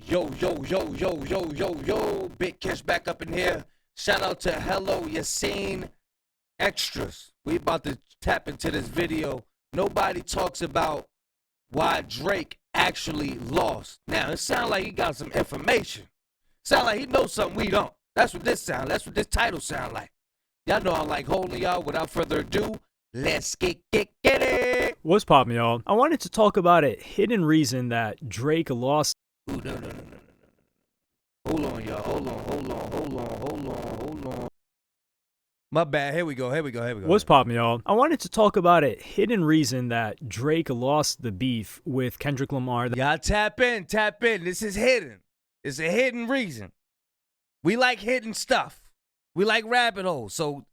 Yo. Big Kish back up in here. Shout out to Hello Yassine Extras. We about to tap into this video. Nobody talks about why Drake actually lost. Now, it sounds like he got some information. Sound like he knows something we don't. That's what this sound. That's what this title sound like. Y'all know I like holding y'all. Without further ado, let's get it. What's poppin', y'all? I wanted to talk about a hidden reason that Drake lost. Ooh, no. Hold on, y'all. Hold on. My bad. Here we go. What's poppin', y'all? I wanted to talk about a hidden reason that Drake lost the beef with Kendrick Lamar. Y'all tap in. This is hidden. It's a hidden reason. We like hidden stuff. We like rabbit holes. So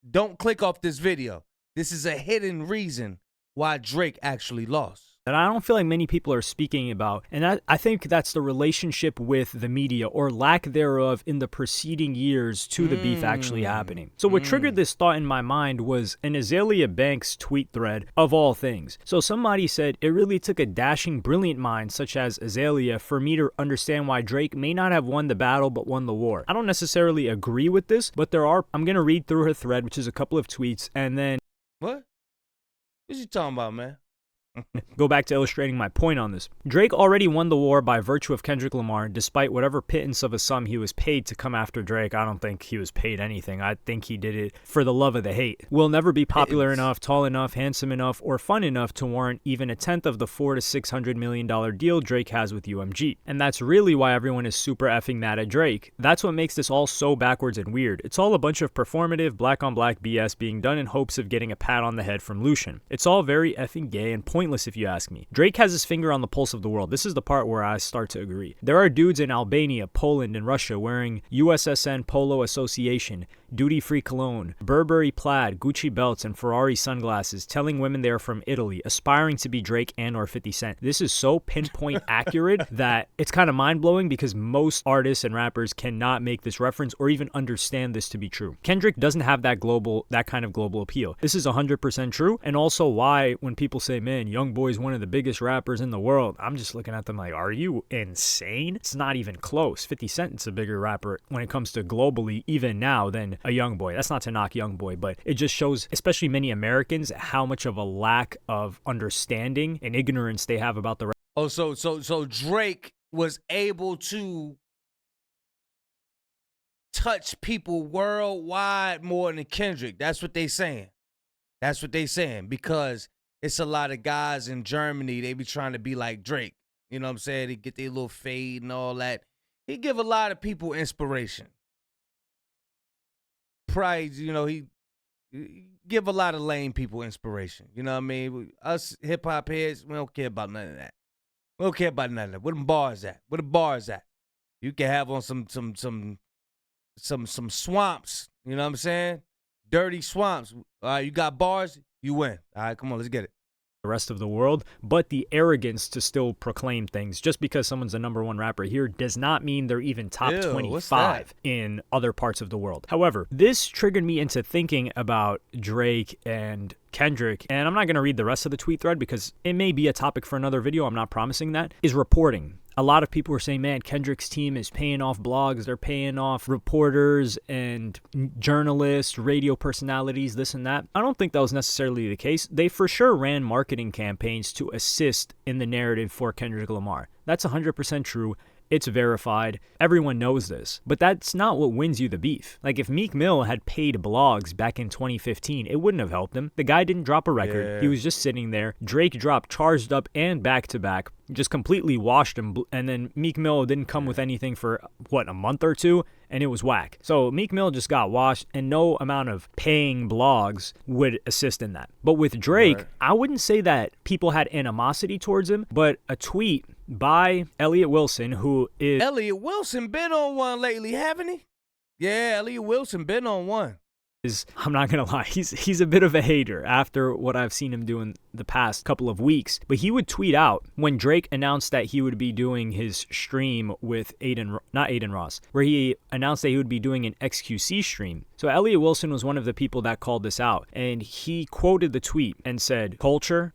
don't click off this video. This is a hidden reason why Drake actually lost. That I don't feel like many people are speaking about. And I think that's the relationship with the media or lack thereof in the preceding years to the beef actually happening. So what triggered this thought in my mind was an Azalea Banks tweet thread of all things. So somebody said, it really took a dashing, brilliant mind such as Azalea for me to understand why Drake may not have won the battle but won the war. I don't necessarily agree with this, but I'm going to read through her thread, which is a couple of tweets, and then... What you talking about, man? Go back to illustrating my point on this. Drake already won the war by virtue of Kendrick Lamar, despite whatever pittance of a sum he was paid to come after Drake. I don't think he was paid anything. I think he did it for the love of the hate. Will never be popular enough, tall enough, handsome enough, or fun enough to warrant even a tenth of the $400 to $600 million deal Drake has with UMG. And that's really why everyone is super effing mad at Drake. That's what makes this all so backwards and weird. It's all a bunch of performative, black-on-black BS being done in hopes of getting a pat on the head from Lucian. It's all very effing gay and pointless if you ask me. Drake has his finger on the pulse of the world. This is the part where I start to agree. There are dudes in Albania, Poland, and Russia wearing USSN Polo Association, duty-free cologne, Burberry plaid, Gucci belts, and Ferrari sunglasses, telling women they're from Italy, aspiring to be Drake and or 50 Cent. This is so pinpoint accurate that it's kind of mind-blowing because most artists and rappers cannot make this reference or even understand this to be true. Kendrick doesn't have that kind of global appeal. This is 100% true, and also why when people say, man, Youngboy is one of the biggest rappers in the world, I'm just looking at them like, are you insane? It's not even close. 50 Cent is a bigger rapper when it comes to globally, even now, than a Youngboy. That's not to knock Youngboy, but it just shows, especially many Americans, how much of a lack of understanding and ignorance they have about the rap. Oh, so Drake was able to touch people worldwide more than Kendrick. That's what they saying. Because it's a lot of guys in Germany, they be trying to be like Drake. You know what I'm saying? They get their little fade and all that. He give a lot of people inspiration. Probably, he give a lot of lame people inspiration. You know what I mean? Us hip-hop heads, we don't care about none of that. Where them bars at? Where the bars at? You can have on some swamps. You know what I'm saying? Dirty swamps. All right, you got bars, you win. All right, come on, let's get it. The rest of the world, but the arrogance to still proclaim things just because someone's a #1 rapper here does not mean they're even top 25 in other parts of the world. However, this triggered me into thinking about Drake and Kendrick, and I'm not going to read the rest of the tweet thread because it may be a topic for another video. I'm not promising that. Is reporting. A lot of people were saying, man, Kendrick's team is paying off blogs. They're paying off reporters and journalists, radio personalities, this and that. I don't think that was necessarily the case. They for sure ran marketing campaigns to assist in the narrative for Kendrick Lamar. That's 100% true. It's verified. Everyone knows this. But that's not what wins you the beef. Like, if Meek Mill had paid blogs back in 2015, it wouldn't have helped him. The guy didn't drop a record. Yeah. He was just sitting there. Drake dropped Charged Up and Back to Back. Just completely washed him. And then Meek Mill didn't come with anything for, a month or two? And it was whack. So Meek Mill just got washed, and no amount of paying blogs would assist in that. But with Drake, I wouldn't say that people had animosity towards him, but a tweet by Elliott Wilson, who is... Elliott Wilson been on one lately, haven't he? Yeah, Elliott Wilson been on one. I'm not gonna lie, he's a bit of a hater after what I've seen him do in the past couple of weeks. But he would tweet out when Drake announced that he would be doing his stream with not Aiden Ross, where he announced that he would be doing an XQC stream. So Elliott Wilson was one of the people that called this out, and he quoted the tweet and said, "Culture? ?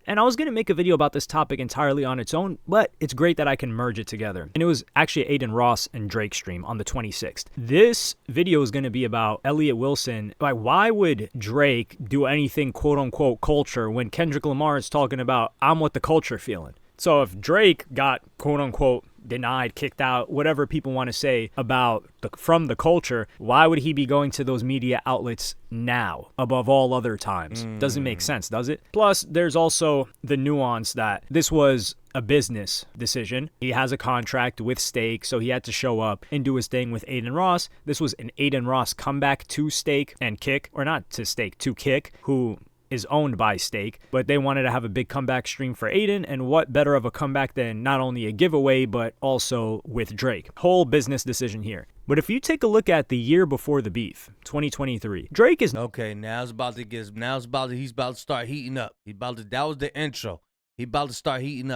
And I was going to make a video about this topic entirely on its own, but it's great that I can merge it together. And it was actually Aiden Ross and Drake stream on the 26th. This video is going to be about Elliott Wilson. Like, why would Drake do anything quote unquote culture when Kendrick Lamar is talking about I'm what the culture feeling? So if Drake got quote unquote denied, kicked out, whatever people want to say about from the culture, why would he be going to those media outlets now above all other times? Doesn't make sense, does it? Plus, there's also the nuance that this was a business decision. He has a contract with Stake, so he had to show up and do his thing with Aiden Ross. This was an Aiden Ross comeback to Stake and Kick, or not to Stake, to Kick, who is owned by Stake, but they wanted to have a big comeback stream for Aiden, and what better of a comeback than not only a giveaway, but also with Drake. Whole business decision here. But if you take a look at the year before the beef, 2023, Drake is... Okay, he's about to start heating up. That was the intro. He about to start heating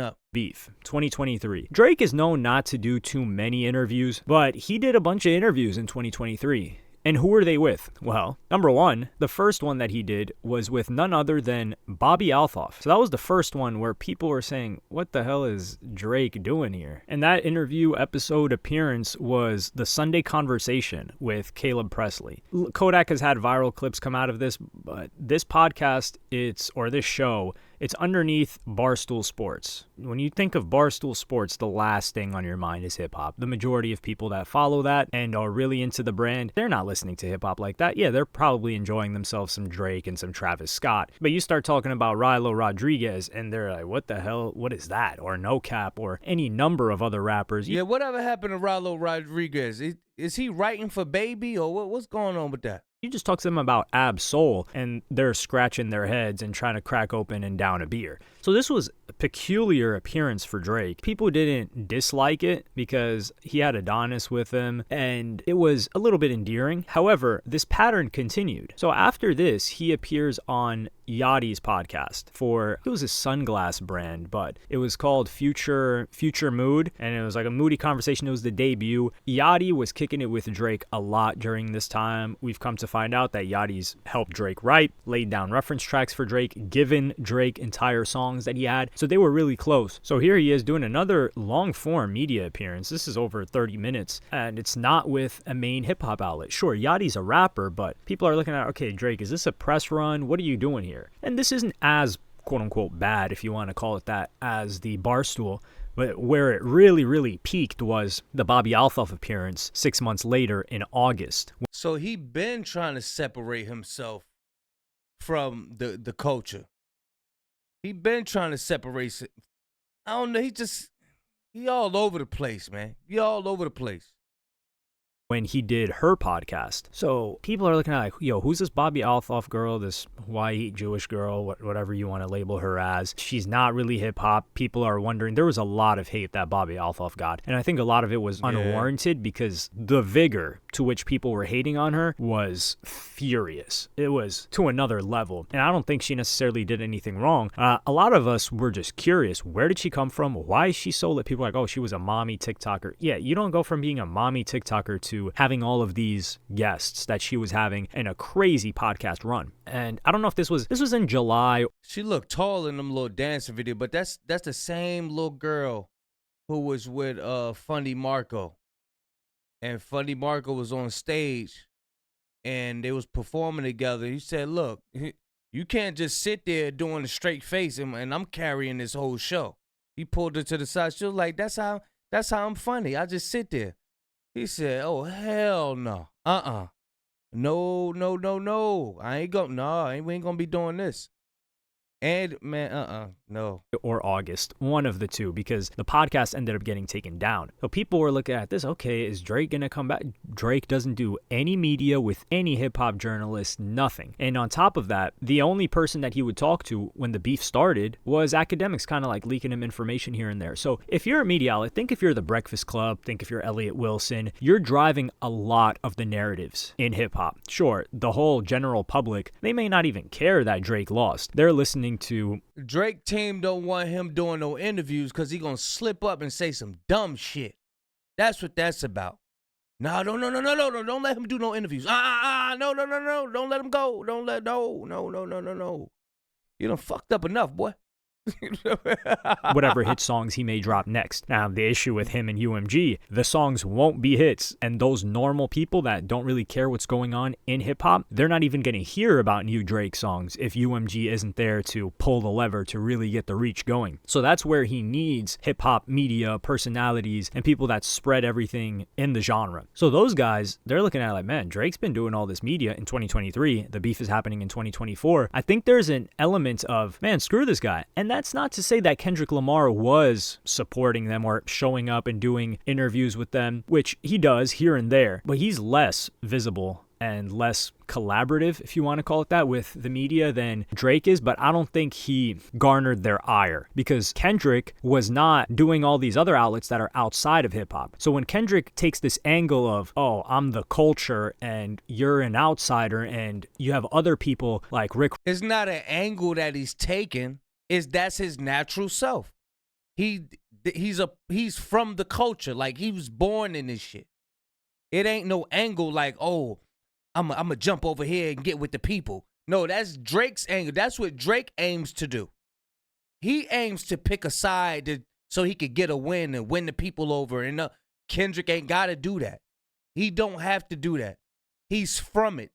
up. Beef, 2023. Drake is known not to do too many interviews, but he did a bunch of interviews in 2023. And who were they with? Well, number one, the first one that he did was with none other than Bobby Althoff. So that was the first one where people were saying, what the hell is Drake doing here? And that interview episode appearance was the Sunday Conversation with Caleb Presley. Kodak has had viral clips come out of this, but this podcast, this show, it's underneath Barstool Sports. When you think of Barstool Sports, the last thing on your mind is hip-hop. The majority of people that follow that and are really into the brand, they're not listening to hip-hop like that. Yeah, they're probably enjoying themselves some Drake and some Travis Scott. But you start talking about Rilo Rodriguez, and they're like, what the hell? What is that? Or No Cap, or any number of other rappers. Yeah, whatever happened to Rilo Rodriguez? Is he writing for Baby, or what's going on with that? You just talk to them about Ab Soul, and they're scratching their heads and trying to crack open and down a beer. So this was a peculiar appearance for Drake. People didn't dislike it because he had Adonis with him, and it was a little bit endearing. However, this pattern continued. So after this, he appears on Yachty's podcast for, it was a sunglass brand, but it was called Future Mood, and it was like a moody conversation. It was the debut. Yachty was kicking it with Drake a lot during this time. We've come to find out that Yachty's helped Drake write, laid down reference tracks for Drake, given Drake entire songs that he had. So they were really close. So here he is doing another long form media appearance. This is over 30 minutes, and it's not with a main hip hop outlet. Sure, Yachty's a rapper, but people are looking at, okay, Drake, is this a press run? What are you doing here? And this isn't as quote unquote bad, if you want to call it that, as the Barstool. But where it really, really peaked was the Bobby Althoff appearance 6 months later in August. So he been trying to separate himself from the culture. He been trying to separate. I don't know. He all over the place, man. He all over the place. When he did her podcast. So people are looking at like, yo, who's this Bobby Althoff girl, this white Jewish girl, whatever you want to label her as. She's not really hip hop. People are wondering. There was a lot of hate that Bobby Althoff got. And I think a lot of it was unwarranted because the vigor to which people were hating on her was furious. It was to another level. And I don't think she necessarily did anything wrong. A lot of us were just curious. Where did she come from? Why is she so lit? People are like, oh, she was a mommy TikToker. Yeah, you don't go from being a mommy TikToker to having all of these guests that she was having in a crazy podcast run. And I don't know if this was in July. She looked tall in them little dancing video, but that's the same little girl who was with Funny Marco. And Funny Marco was on stage and they was performing together. He said, look, you can't just sit there doing a straight face and I'm carrying this whole show. He pulled her to the side. She was like, that's how I'm funny. I just sit there. He said, oh, hell no. No. We ain't gonna be doing this. And man, no. Or August, one of the two, because the podcast ended up getting taken down. So people were looking at this, okay, is Drake gonna come back? Drake doesn't do any media with any hip hop journalists, nothing. And on top of that, the only person that he would talk to when the beef started was academics, kind of like leaking him information here and there. So if you're a media outlet, think if you're the Breakfast Club, think if you're Elliott Wilson, you're driving a lot of the narratives in hip hop. Sure, the whole general public, they may not even care that Drake lost. They're listening to Drake team don't want him doing no interviews because he gonna slip up and say some dumb shit. That's what that's about. No, don't let him do no interviews. No, don't let him go. No. You done fucked up enough, boy. Whatever hit songs he may drop next. Now, the issue with him and UMG, the songs won't be hits, and those normal people that don't really care what's going on in hip-hop, they're not even going to hear about new Drake songs if UMG isn't there to pull the lever to really get the reach going. So that's where he needs hip-hop media, personalities, and people that spread everything in the genre. So those guys, they're looking at it like, man, Drake's been doing all this media in 2023. The beef is happening in 2024. I think there's an element of, man, screw this guy. And that's not to say that Kendrick Lamar was supporting them or showing up and doing interviews with them, which he does here and there, but he's less visible and less collaborative, if you want to call it that, with the media than Drake is. But I don't think he garnered their ire because Kendrick was not doing all these other outlets that are outside of hip hop. So when Kendrick takes this angle of, oh, I'm the culture and you're an outsider and you have other people like Rick. It's not an angle that he's taking. That's his natural self. He's from the culture. Like, he was born in this shit. It ain't no angle like, oh, I'm a jump over here and get with the people. No, that's Drake's angle. That's what Drake aims to do. He aims to pick a side so he could get a win and win the people over. And Kendrick ain't got to do that. He don't have to do that. He's from it.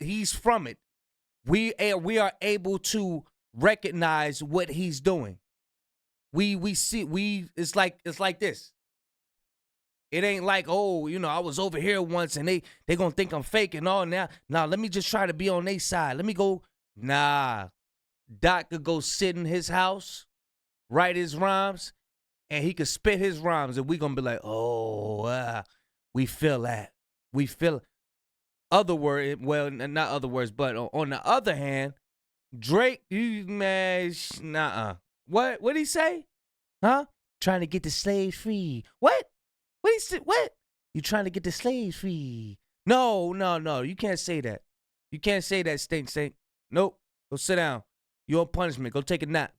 He's from it. We are able to recognize what he's doing. It's like this. It ain't like, oh, I was over here once and they gonna think I'm fake and all now. Nah, let me just try to be on their side. Let me go. Nah. Doc could go sit in his house, write his rhymes, and he could spit his rhymes, and we gonna be like, oh, we feel that. We feel it. Not other words, but on the other hand, Drake, What'd he say? Huh? Trying to get the slaves free. What? What he said? What? You trying to get the slaves free? No. You can't say that. You can't say that, stink. Nope. Go sit down. You're on punishment. Go take a nap.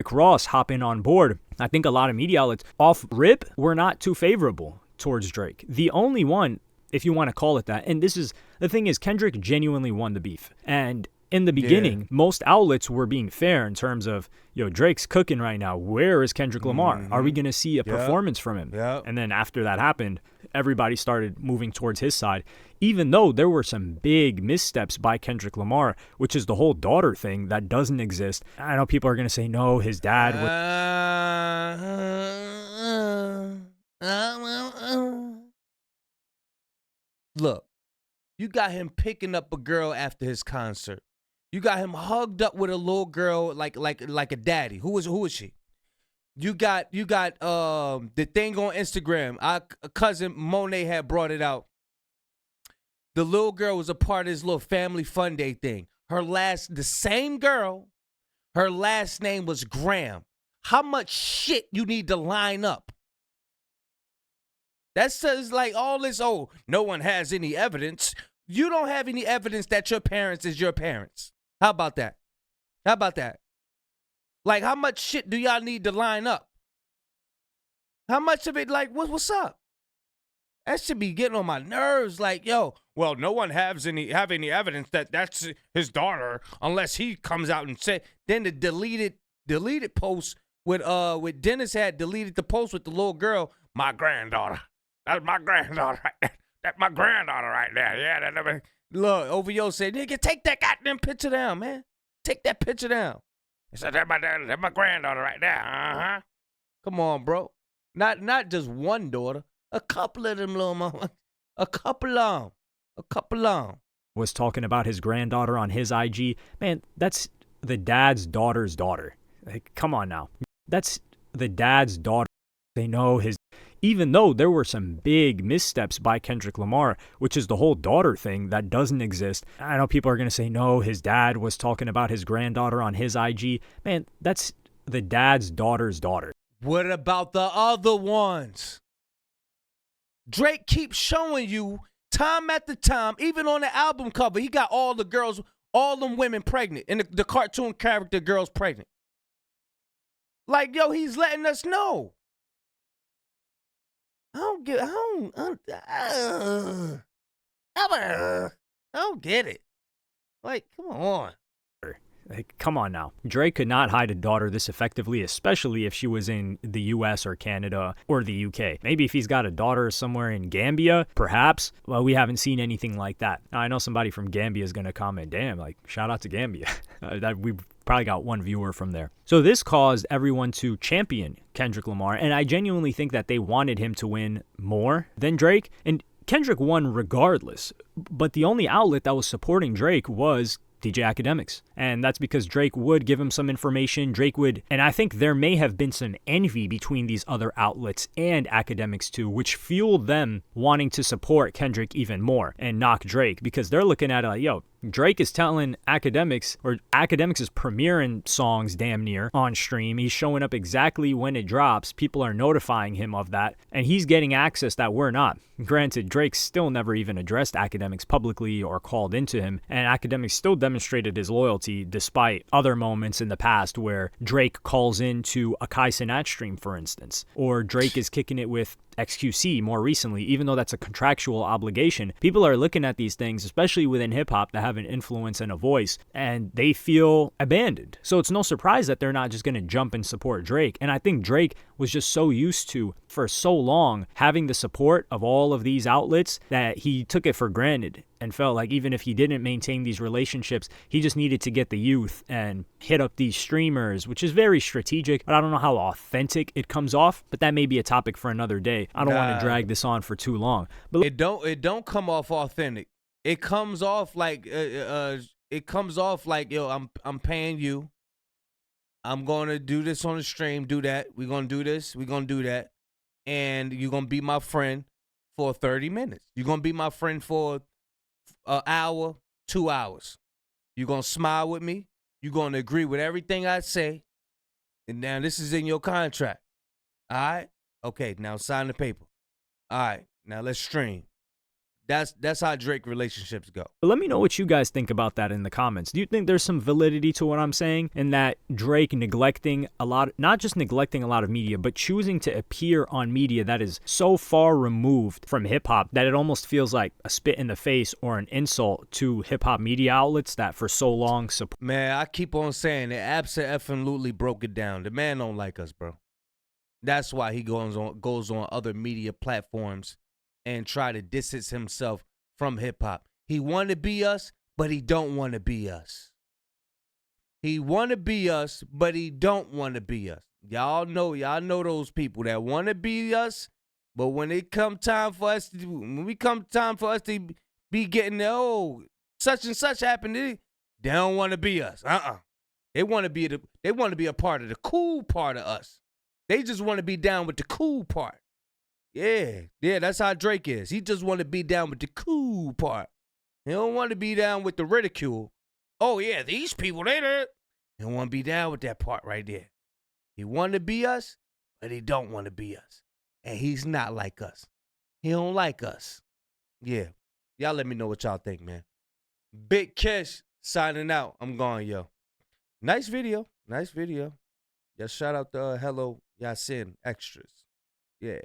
Ross hopping on board. I think a lot of media outlets off rip were not too favorable towards Drake. The only one, if you want to call it that. And the thing is, Kendrick genuinely won the beef. And in the beginning, most outlets were being fair in terms of, Drake's cooking right now. Where is Kendrick Lamar? Mm-hmm. Are we going to see a performance from him? Yep. And then after that happened, everybody started moving towards his side, even though there were some big missteps by Kendrick Lamar, which is the whole daughter thing that doesn't exist. I know people are going to say, no, his dad Look, you got him picking up a girl after his concert. You got him hugged up with a little girl like a daddy. Who is she? You got the thing on Instagram. Our cousin Monet had brought it out. The little girl was a part of his little family fun day thing. The same girl, her last name was Graham. How much shit you need to line up? That says like all this, oh, no one has any evidence. You don't have any evidence that your parents is your parents. How about that? Like, how much shit do y'all need to line up? How much of it, like, what's up? That should be getting on my nerves. Like, yo, well, no one have any evidence that that's his daughter unless he comes out and say. Then the deleted post with Dennis had deleted the post with the little girl. My granddaughter. That's my granddaughter right there. That's my granddaughter right there. Yeah. Look, OVO said, nigga, take that goddamn picture down, man. Take that picture down. He said, that's my granddaughter right there. Uh-huh. Come on, bro. Not just one daughter. A couple of them little mama. A couple of them. Was talking about his granddaughter on his IG. Man, that's the dad's daughter's daughter. Like, come on now. That's the dad's daughter. They know his... Even though there were some big missteps by Kendrick Lamar, which is the whole daughter thing that doesn't exist. I know people are going to say, no, his dad was talking about his granddaughter on his IG. Man, that's the dad's daughter's daughter. What about the other ones? Drake keeps showing you time after time, even on the album cover, he got all the girls, all them women pregnant, and the cartoon character girls pregnant. Like, yo, he's letting us know. I don't get it. Like, come on. Like, come on now. Drake could not hide a daughter this effectively, especially if she was in the US or Canada or the UK. Maybe if he's got a daughter somewhere in Gambia, perhaps. Well, we haven't seen anything like that. Now, I know somebody from Gambia is going to comment, damn, like, shout out to Gambia. We probably got one viewer from there. So this caused everyone to champion Kendrick Lamar, and I genuinely think that they wanted him to win more than Drake. And Kendrick won regardless, but the only outlet that was supporting Drake was DJ Academics. And that's because Drake would give him some information. Drake would, and I think there may have been some envy between these other outlets and Academics too, which fueled them wanting to support Kendrick even more and knock Drake, because they're looking at it like, yo, Drake is telling Academics, or Academics is premiering songs damn near on stream. He's showing up exactly when it drops. People are notifying him of that, and he's getting access that we're not. Granted, Drake still never even addressed Academics publicly or called into him, and Academics still demonstrated his loyalty despite other moments in the past where Drake calls into a Kai Cenat stream, for instance, or Drake is kicking it with XQC more recently, even though that's a contractual obligation. People are looking at these things, especially within hip-hop, that have an influence and a voice, and they feel abandoned. So it's no surprise that they're not just going to jump and support Drake. And I think Drake was just so used to, for so long, having the support of all of these outlets that he took it for granted and felt like even if he didn't maintain these relationships, he just needed to get the youth and hit up these streamers, which is very strategic, but I don't know how authentic it comes off, but that may be a topic for another day. I don't want to drag this on for too long. But it don't come off authentic. It comes off like yo, I'm paying you. I'm going to do this on the stream, do that. We're going to do this, we're going to do that. And you're going to be my friend for 30 minutes. You're going to be my friend for an hour, 2 hours. You're going to smile with me. You're going to agree with everything I say. And now this is in your contract. All right? Okay, now sign the paper. All right, now let's stream. That's how Drake relationships go. Let me know what you guys think about that in the comments. Do you think there's some validity to what I'm saying, in that Drake neglecting a lot, not just neglecting a lot of media, but choosing to appear on media that is so far removed from hip-hop that it almost feels like a spit in the face or an insult to hip-hop media outlets that for so long support? Man, I keep on saying it. Absolutely broke it down. The man don't like us, bro. That's why he goes on other media platforms and try to distance himself from hip-hop. He want to be us, but he don't want to be us. He want to be us, but he don't want to be us. Y'all know those people that want to be us, but when it come time for us to be getting such and such happened, they don't want to be us. They want to be a part of the cool part of us. They just want to be down with the cool part. Yeah, that's how Drake is. He just want to be down with the cool part. He don't want to be down with the ridicule. Oh, yeah, these people, they don't want to be down with that part right there. He want to be us, but he don't want to be us. And he's not like us. He don't like us. Yeah. Y'all let me know what y'all think, man. Big Kish signing out. I'm gone, yo. Nice video. Yeah, shout out to Hello Yasin Extras. Yeah.